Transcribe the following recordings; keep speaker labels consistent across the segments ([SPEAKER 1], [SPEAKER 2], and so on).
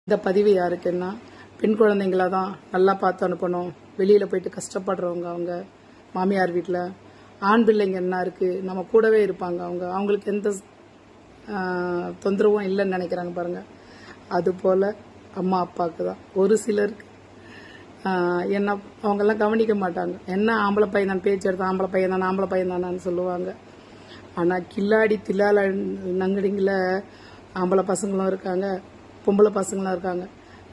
[SPEAKER 1] இந்த பதிவு யாருக்குன்னா பெண் குழந்தைங்கள தான் நல்லா பார்த்து அனுப்பணும். வெளியில் போயிட்டு கஷ்டப்படுறவங்க அவங்க மாமியார் வீட்டில் ஆண் பிள்ளைங்க என்ன இருக்குது நம்ம கூடவே இருப்பாங்க. அவங்களுக்கு எந்த தொந்தரவும் இல்லைன்னு நினைக்கிறாங்க பாருங்க. அதுபோல் அம்மா அப்பாவுக்கு தான் ஒரு சிலருக்கு என்ன அவங்கெல்லாம் கவனிக்க மாட்டாங்க. என்ன ஆம்பளை பையன் தான் பேச்சு எடுத்து ஆம்பளை பையன் தானான்னு சொல்லுவாங்க. ஆனால் கில்லாடி தில்லால நங்கடிங்கள ஆம்பளை பசங்களும் இருக்காங்க, பொம்பளை பசங்களும் இருக்காங்க.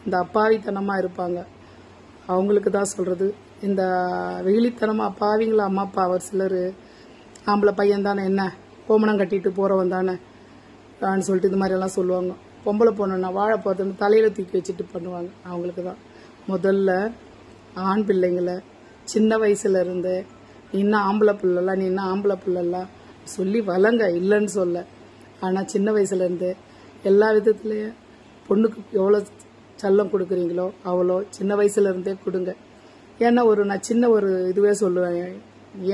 [SPEAKER 1] இந்த அப்பாவித்தனமாக இருப்பாங்க. அவங்களுக்கு தான் சொல்கிறது. இந்த வெகுளித்தனமாக அப்பாவிங்கள அம்மா அப்பா ஒரு சிலர் ஆம்பளை பையன் தானே என்ன கோமணம் கட்டிட்டு போகிறவன் தானே சொல்லிட்டு இந்த மாதிரியெல்லாம் சொல்லுவாங்க. பொம்பளை பொண்ணுன்னா வாழை போகிறது தலையில் தூக்கி வச்சுட்டு பண்ணுவாங்க. அவங்களுக்கு தான் முதல்ல ஆண் பிள்ளைங்களை சின்ன வயசுல இருந்து நீ இன்னும் ஆம்பளை பிள்ளைலாம் சொல்லி வளங்க, இல்லைன்னு சொல்ல. ஆனால் சின்ன வயசுலேருந்து எல்லா விதத்துலேயும் பொண்ணுக்கு எவ்வளோ செல்லம் கொடுக்குறீங்களோ அவ்வளோ சின்ன வயசுலேருந்தே கொடுங்க. ஏன்னா நான் சின்ன ஒரு இதுவே சொல்லுவேன்,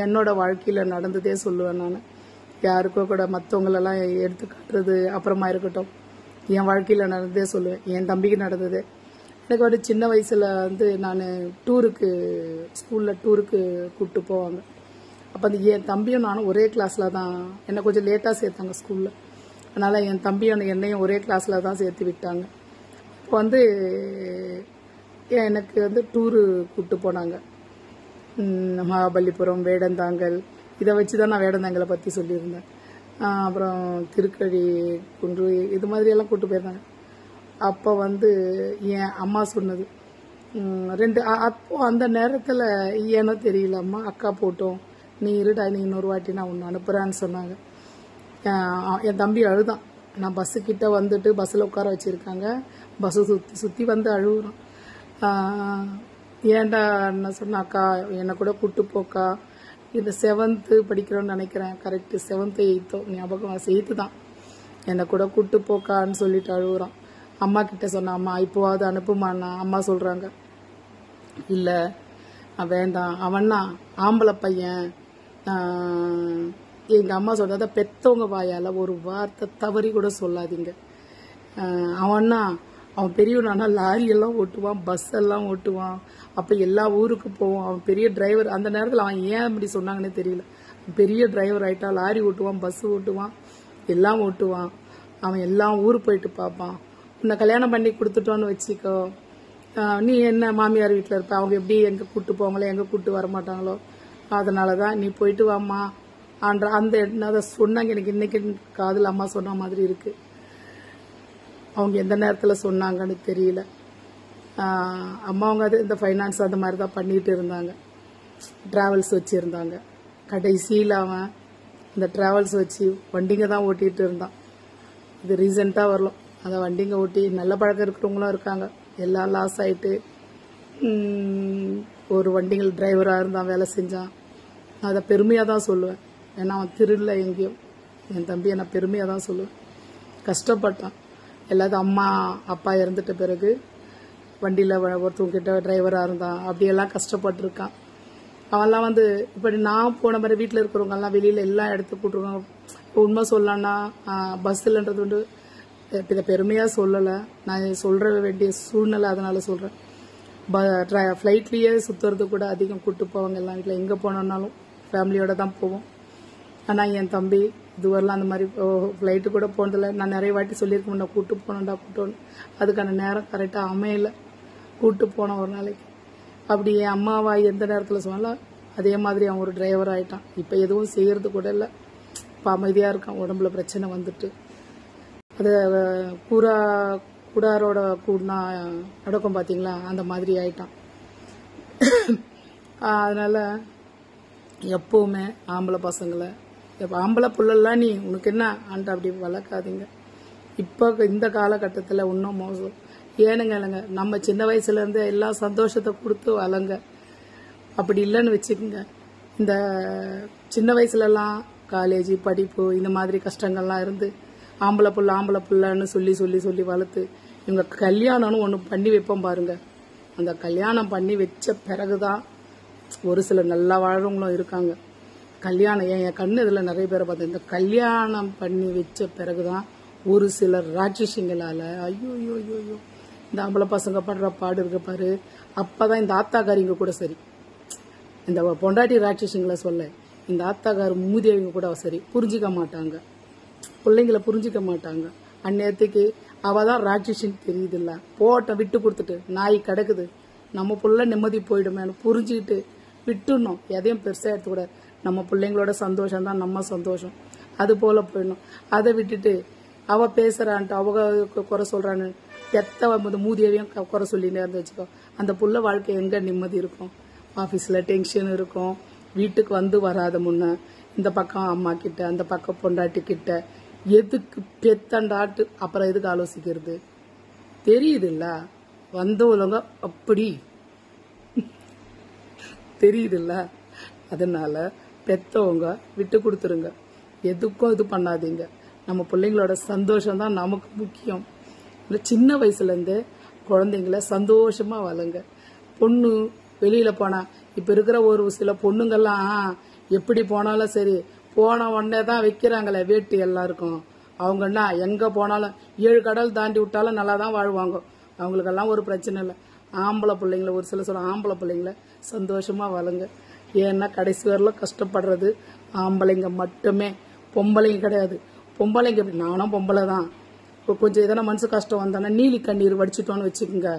[SPEAKER 1] என்னோட வாழ்க்கையில் நடந்ததே சொல்லுவேன். நான் யாருக்கோ கூட மற்றவங்களெல்லாம் எடுத்து காட்டுறது அப்புறமா இருக்கட்டும், என் வாழ்க்கையில் நடந்ததே சொல்லுவேன். என் தம்பிக்கு நடந்தது. எனக்கு சின்ன வயசில் நான் ஸ்கூலில் டூருக்கு கூப்பிட்டு போவாங்க. அப்போ என் தம்பியும் நானும் ஒரே கிளாஸில் தான், என்னை கொஞ்சம் லேட்டாக சேர்த்தாங்க ஸ்கூலில். அதனால் என் தம்பியும் என்னையும் ஒரே கிளாஸில் தான் சேர்த்து விட்டாங்க. இப்போ எனக்கு டூரு கூப்பிட்டு போனாங்க. மகாபலிபுரம், வேடந்தாங்கல், இதை வச்சு தான் நான் வேடந்தாங்கலை பற்றி சொல்லியிருந்தேன். அப்புறம் திருக்கழி குன்று, இது மாதிரியெல்லாம் கூப்பிட்டு போயிருந்தாங்க. அப்போ என் அம்மா சொன்னது அப்போ அந்த நேரத்தில் ஏனோ தெரியல, அம்மா அக்கா போட்டோம், நீ இருடா, நீ இன்னொரு வாட்டி நான் ஒன்று அனுப்புகிறான்னு சொன்னாங்க. என் தம்பி அழுதான். நான் பஸ்ஸுக்கிட்ட வந்துட்டு பஸ்ஸில் உட்கார வச்சுருக்காங்க, பஸ்ஸு சுற்றி அழுகுறான். ஏன்டா என்ன சொன்ன, அக்கா என்னை கூட கூப்பிட்டு போக்கா, இந்த 7th படிக்கிறோன்னு நினைக்கிறேன், கரெக்டு 7th 8th ஞாபகம், 8th தான், என்னை கூட கூப்பிட்டு போக்கான்னு சொல்லிட்டு அழுகுறான். அம்மா கிட்ட சொன்ன, அம்மா இப்போவாது அனுப்புமாண்ணா. அம்மா சொல்கிறாங்க, இல்லை வேண்டாம், அவன்னா ஆம்பளை பையன். எங்கள் அம்மா சொல்கிறத பெற்றவங்க வாயால் ஒரு வார்த்தை தவறி கூட சொல்லாதீங்க. அவன் பெரியவனானா லாரியெல்லாம் ஓட்டுவான், பஸ் எல்லாம் ஓட்டுவான், அப்போ எல்லா ஊருக்கு போவான். அவன் பெரிய டிரைவர். அந்த நேரத்தில் அவன் ஏன் இப்படி சொன்னாங்கன்னே தெரியல. பெரிய டிரைவர் ஆகிட்டா, லாரி ஓட்டுவான், பஸ் ஓட்டுவான், எல்லாம் ஓட்டுவான். அவன் எல்லாம் ஊருக்கு போயிட்டு பார்ப்பான். உன்னை கல்யாணம் பண்ணி கொடுத்துட்டோன்னு வச்சுக்கோ, நீ என்ன மாமியார் வீட்டில் இருப்ப, அவங்க எப்படி எங்கே கூப்பிட்டு போவாங்களோ எங்கே கூப்பிட்டு வரமாட்டாங்களோ, அதனால தான் நீ போயிட்டு வாம்மா அதை சொன்னாங்க. எனக்கு இன்னைக்கு காதில் அம்மா சொன்ன மாதிரி இருக்கு. அவங்க எந்த நேரத்தில் சொன்னாங்கன்னு தெரியல. அம்மா இந்த ஃபைனான்ஸ் அந்த மாதிரி தான் பண்ணிட்டு இருந்தாங்க, டிராவல்ஸ் வச்சுருந்தாங்க. கடைசியில் அவன் இந்த டிராவல்ஸ் வச்சு வண்டிங்க தான் ஓட்டிகிட்டு இருந்தான். இது ரீசெண்டாக வரலாம். அந்த வண்டிங்க ஓட்டி நல்ல பழக்கம் இருக்கிறவங்களும் இருக்காங்க, எல்லாம் லாஸ் ஆகிட்டு. ஒரு வண்டிகள் டிரைவராக இருந்தான், வேலை செஞ்சான். நான் அதை பெருமையாக தான் சொல்லுவேன். ஏன்னா அவன் திருடல எங்கேயும். என் தம்பியை நான் பெருமையாக தான் சொல்லுவேன். கஷ்டப்பட்டான். எல்லாத்தையும் அம்மா அப்பா இறந்துட்ட பிறகு வண்டியில் ஒருத்தவங்கிட்ட டிரைவராக இருந்தான். அப்படியெல்லாம் கஷ்டப்பட்டுருக்கான். அவன்லாம் இப்படி நான் போன மாதிரி வீட்டில் இருக்கிறவங்கெல்லாம் வெளியில் எல்லாம் எடுத்து கூட்டுருவாங்க. உண்மை சொல்லலான்னா பஸ்ஸில்ன்றது இதை பெருமையாக சொல்லலை, நான் சொல்கிற வேண்டிய சூழ்நிலை, அதனால் சொல்கிறேன். ஃப்ளைட்லேயே சுற்றுறது கூட அதிகம் கூப்பிட்டு போவாங்க எல்லாம் வீட்டில். எங்கே போனோன்னாலும் ஃபேமிலியோடு தான் போவோம். ஆனால் என் தம்பி இதுவரெல்லாம் அந்த மாதிரி ஃப்ளைட்டு கூட போனதில்லை. நான் நிறைய வாட்டி சொல்லியிருக்கேன், நான் கூப்பிட்டு போகணும். அதுக்கான நேரம் கரெக்டாக அமையலை. கூப்பிட்டு போனோம் ஒரு நாளைக்கு. அப்படி என் அம்மாவா எந்த நேரத்தில் சொன்னாலும் அதே மாதிரி அவன் ஒரு டிரைவர் ஆகிட்டான். இப்போ எதுவும் செய்கிறது கூட இல்லை, இப்போ அமைதியாக இருக்கான். உடம்புல பிரச்சனை வந்துட்டு அது கூடாரோட கூடனா நடக்கும் பார்த்தீங்களா, அந்த மாதிரி ஆயிட்டான். அதனால் எப்போவுமே ஆம்பளை பசங்களை, ஆம்பளை புள்ளெல்லாம் நீ உனக்கு என்ன ஆண்ட அப்படி வளர்க்காதீங்க. இப்போ இந்த காலகட்டத்தில் இன்னும் மோசம். இல்லைங்க, நம்ம சின்ன வயசுலேருந்து எல்லாம் சந்தோஷத்தை கொடுத்து வளங்க. அப்படி இல்லைன்னு வச்சுக்கோங்க, இந்த சின்ன வயசுலலாம் காலேஜ் படிப்பு இந்த மாதிரி கஷ்டங்கள்லாம் இருந்து ஆம்பளை புள்ளன்னு சொல்லி வளர்த்து இவங்க கல்யாணம்னு ஒன்று பண்ணி வைப்போம் பாருங்க. அந்த கல்யாணம் பண்ணி வச்ச பிறகுதான் ஒரு சிலர் நல்லா வாழ்றவங்களும் இருக்காங்க. கல்யாணம் என் கண்ணு இதில் நிறைய பேரை பார்த்தேன். இந்த கல்யாணம் பண்ணி வச்ச பிறகுதான் ஒரு சிலர் ராட்சசிங்களால் ஐயோ இந்த ஆம்பளை பசங்க படுற பாடு இருக்கு பாரு. அப்பதான் இந்த ஆத்தாக்காரிங்க கூட சரி, இந்த பொண்டாட்டி ராட்சசிங்களை சொல்ல, இந்த ஆத்தாக்கார மூதியவங்க கூட சரி புரிஞ்சிக்க மாட்டாங்க, பிள்ளைங்களை புரிஞ்சிக்க மாட்டாங்க. அந்நேரத்துக்கு அவதான் ராட்சசின்னு தெரியுது இல்ல, போட்ட விட்டு கொடுத்துட்டு நாய் கிடக்குது, நம்ம புள்ள நிம்மதி போயிடுமேனு புரிஞ்சுக்கிட்டு விட்டுணும். எதையும் பெருசா எடுத்துக்கூட, நம்ம பிள்ளைங்களோட சந்தோஷம் தான் நம்ம சந்தோஷம், அது போல போயிடணும். அதை விட்டுட்டு அவ பேசுறான்ட்டு அவங்க குறை சொல்றான்னு பெத்த மூதியவையும் குறை சொல்லினே இருந்து வச்சுக்கோ, அந்த புள்ள வாழ்க்கை எங்க நிம்மதி இருக்கும்? ஆபீஸ்ல டென்ஷன் இருக்கும், வீட்டுக்கு வந்து வராத முன்ன இந்த பக்கம் அம்மா கிட்ட அந்த பக்கம் பொண்டாட்டி கிட்ட, எதுக்கு பெத்தண்டாட்டு அப்புறம் எதுக்கு ஆலோசிக்கிறது? தெரியுது இல்ல வந்தவங்க அப்படி தெரியுது இல்ல. அதனால பெத்தவங்க விட்டு கொடுத்துருங்க, எதுக்கும் இது பண்ணாதீங்க. நம்ம பிள்ளைங்களோட சந்தோஷம் தான் நமக்கு முக்கியம். சின்ன வயசுல இருந்து குழந்தைங்கள சந்தோஷமா வளங்க. பொண்ணு வெளியில போனா, இப்ப இருக்கிற ஒரு சில பொண்ணுங்கெல்லாம் எப்படி போனாலும் சரி, போன உடனே தான் வைக்கிறாங்களே வேட்டு எல்லாருக்கும். அவங்கன்னா எங்க போனாலும் 7 கடல் தாண்டி விட்டாலும் நல்லா தான் வாழ்வாங்க, அவங்களுக்கெல்லாம் ஒரு பிரச்சனை இல்லை. ஆம்பளை பிள்ளைங்கள ஒரு சில ஆம்பளை பிள்ளைங்கள சந்தோஷமா வளங்க. ஏன்னா கடைசி வரலாம் கஷ்டப்படுறது ஆம்பளைங்க மட்டுமே, பொம்பளைங்க கிடையாது. பொம்பளைங்க நானும் பொம்பளை தான், கொஞ்சம் எதனா மனசு கஷ்டம் வந்தானா நீலி கண்ணீர் வடிச்சிட்டோன்னு வச்சுக்கோங்க,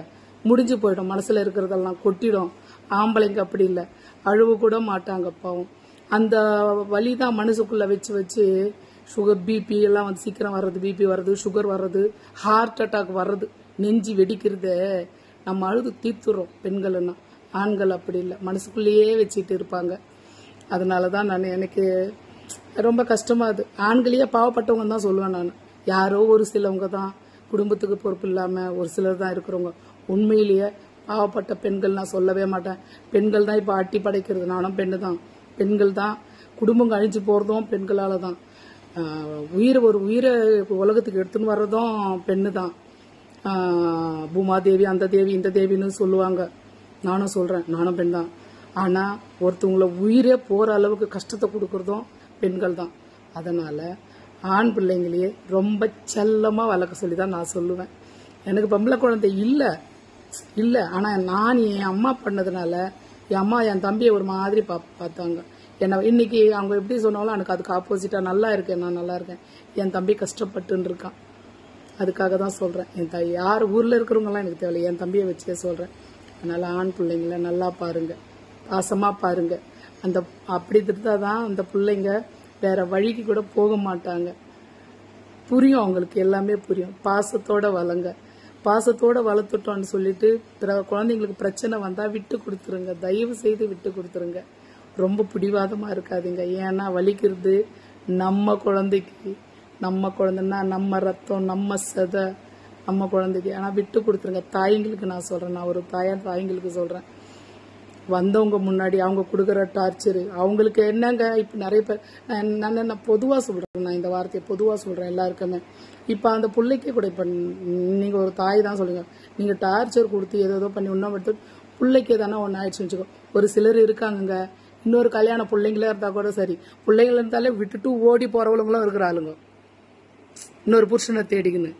[SPEAKER 1] முடிஞ்சு போயிடும், மனசுல இருக்கிறதெல்லாம் கொட்டிடும். ஆம்பளைங்க அப்படி இல்லை, அழுவு கூட மாட்டாங்க பாவம். அந்த வலி தான் மனசுக்குள்ள வச்சு வச்சு சுகர் பிபி எல்லாம் வந்து சீக்கிரம் வர்றது, பிபி வர்றது, சுகர் வர்றது, ஹார்ட் அட்டாக் வர்றது, நெஞ்சு வெடிக்கிறத நம்ம அழுது தீர்த்துறோம் பெண்கள்னா. ஆண்கள் அப்படி இல்லை, மனசுக்குள்ளேயே வச்சுட்டு இருப்பாங்க. அதனாலதான் நான் எனக்கு ரொம்ப கஷ்டமா அது. ஆண்களையே பாவப்பட்டவங்க தான் சொல்லுவேன் நான். யாரோ ஒரு சிலவங்க தான் குடும்பத்துக்கு பொறுப்பு இல்லாம ஒரு சிலர் தான் இருக்கிறவங்க. உண்மையிலேயே பாவப்பட்ட பெண்கள் நான் சொல்லவே மாட்டேன். பெண்கள் தான் இப்ப அட்டி படைக்கிறது, நானும் பெண்ணு தான். பெண்கள் தான் குடும்பம் அழிஞ்சு போறதும் பெண்களால தான். ஒரு உயிரை உலகத்துக்கு எடுத்துன்னு வர்றதும் பெண்ணு தான். பூமாதேவி அந்த தேவி இந்த தேவின்னு சொல்லுவாங்க, நானும் சொல்றேன், நானும் பெண் தான். ஆனா ஒருத்தவங்கள உயிரே போற அளவுக்கு கஷ்டத்தை கொடுக்கறதும் பெண்கள் தான். அதனால ஆண் பிள்ளைங்களையே ரொம்ப செல்லமா வளர்க்க சொல்லி தான் நான் சொல்லுவேன். எனக்கு பொம்பளை குழந்தை இல்ல, ஆனா நான் என் அம்மா பண்ணதுனால என் அம்மா என் தம்பியை ஒரு மாதிரி பார்த்தாங்க. என்ன இன்னைக்கு அவங்க எப்படி சொன்னாலும் எனக்கு அதுக்கு ஆப்போசிட்டா நல்லா இருக்கேன், நான் நல்லா இருக்கேன். என் தம்பி கஷ்டப்பட்டுன்னு இருக்கான், அதுக்காக தான் சொல்றேன். என் தாய் யார் ஊர்ல இருக்கிறவங்கலாம் எனக்கு தேவையில்லை, என் தம்பியை வச்சே சொல்றேன். அதனால ஆண் பிள்ளைங்கள நல்லா பாருங்க, பாசமா பாருங்க. அந்த அப்படி இருந்தாதான் அந்த பிள்ளைங்க வேற வழிக்கு கூட போக மாட்டாங்க. புரியும், அவங்களுக்கு எல்லாமே புரியும். பாசத்தோட வளங்க, பாசத்தோட வளர்த்துட்டோம்னு சொல்லிட்டு குழந்தைங்களுக்கு பிரச்சனை வந்தா விட்டு கொடுத்துருங்க, தயவு செய்து விட்டு கொடுத்துருங்க. ரொம்ப பிடிவாதமா இருக்காதீங்க. ஏன்னா வலிக்கிறது நம்ம குழந்தைக்கு, நம்ம குழந்தைன்னா நம்ம ரத்தம் நம்ம சதை நம்ம குழந்தைக்கு. ஆனா விட்டு கொடுத்துருங்க. தாய்ங்களுக்கு நான் சொல்றேன், நான் ஒரு தாய்ங்களுக்கு சொல்றேன். வந்தவங்க முன்னாடி அவங்க கொடுக்குற டார்ச்சரு அவங்களுக்கு என்னங்க. இப்ப நிறைய பேர் நான் பொதுவா சொல்றேன், நான் இந்த வார்த்தையை பொதுவா சொல்றேன் எல்லாருக்குமே. இப்ப அந்த பிள்ளைக்கு கூட இப்ப நீங்க ஒரு தாய் தான் சொல்லுங்க, நீங்க டார்ச்சர் கொடுத்து ஏதோ பண்ணி இன்னும் எடுத்து பிள்ளைக்கு எதானா ஒன்னு ஆயிடுச்சு வச்சுக்கோ. ஒரு சிலர் இருக்காங்க, இன்னொரு கல்யாண பிள்ளைங்களே இருந்தா கூட சரி, பிள்ளைங்கள இருந்தாலே விட்டுட்டு ஓடி போறவங்களும் இருக்கிற ஆளுங்க, இன்னொரு புருஷனை தேடிக்கின்னு.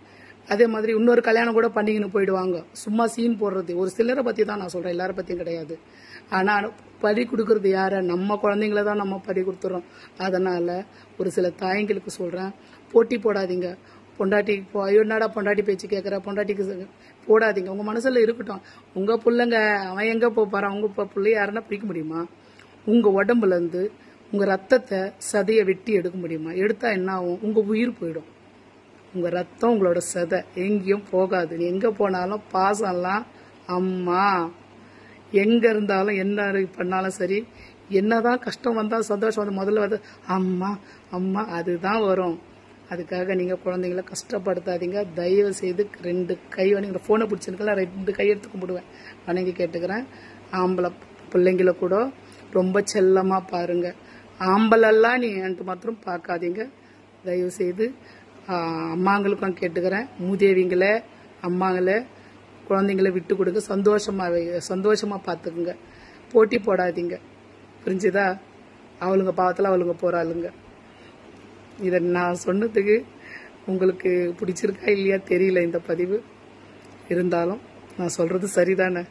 [SPEAKER 1] அதே மாதிரி இன்னொரு கல்யாணம் கூட பண்ணிக்கின்னு போயிடுவாங்க, சும்மா சீன் போடுறது. ஒரு சிலரை பத்தி தான் நான் சொல்றேன், எல்லார பத்தியும் கிடையாது. ஆனா பறி கொடுக்கறது யார? நம்ம குழந்தைங்கள தான் நம்ம பறி கொடுத்துறோம். அதனால ஒரு சில தாய்ங்களுக்கு சொல்றேன், போட்டி போடாதீங்க. பொண்டாட்டி ஐயோ என்னடா பொண்டாட்டி பேச்சு கேட்கற, பொண்டாட்டிக்கு போடாதீங்க. உங்க மனசுல இருக்கட்டும், உங்க பிள்ளைங்க அவன் எங்க போறான், உங்க பிள்ளை யாருன்னா பிடிக்க முடியுமா? உங்க உடம்புல இருந்து உங்க ரத்தத்தை சதையை வெட்டி எடுக்க முடியுமா? எடுத்தா என்ன ஆகும்? உங்க உயிர் போயிடும். உங்க ரத்தம் உங்களோட சதை எங்கேயும் போகாது. நீ எங்க போனாலும் பாசம்லாம் அம்மா, எங்க இருந்தாலும் என்ன பண்ணாலும் சரி, என்னதான் கஷ்டம் வந்தா சந்தோஷம் வந்து முதல்ல வந்து அம்மா அம்மா அதுதான் வரும். அதுக்காக நீங்க குழந்தைங்கள கஷ்டப்படுத்தாதீங்க. தயவு செய்து 2 கை நீங்க போனை பிடிச்சிருக்கலாம், 2 கை எடுத்து கும்பிடுவேன், வணங்கி கேட்டுக்கிறேன். ஆம்பளை பிள்ளைங்கள கூட ரொம்ப செல்லமா பாருங்க. ஆம்பளெல்லாம் நீ என்ட்டு மாத்திரம் பார்க்காதீங்க. தயவு செய்து அம்மாங்களுக்கும் கேட்டுக்கிறேன், மூதேவிங்கள அம்மாங்கள குழந்தைங்களை விட்டு கொடுங்க, சந்தோஷமா பார்த்துக்குங்க, போட்டி போடாதீங்க. புரிஞ்சுதா? அவளுங்க பாவத்தில் அவளுங்க போறாளுங்க. இதை நான் சொன்னதுக்கு உங்களுக்கு பிடிச்சிருக்கா இல்லையா தெரியல இந்த பதிவு. இருந்தாலும் நான் சொல்றது சரிதானே?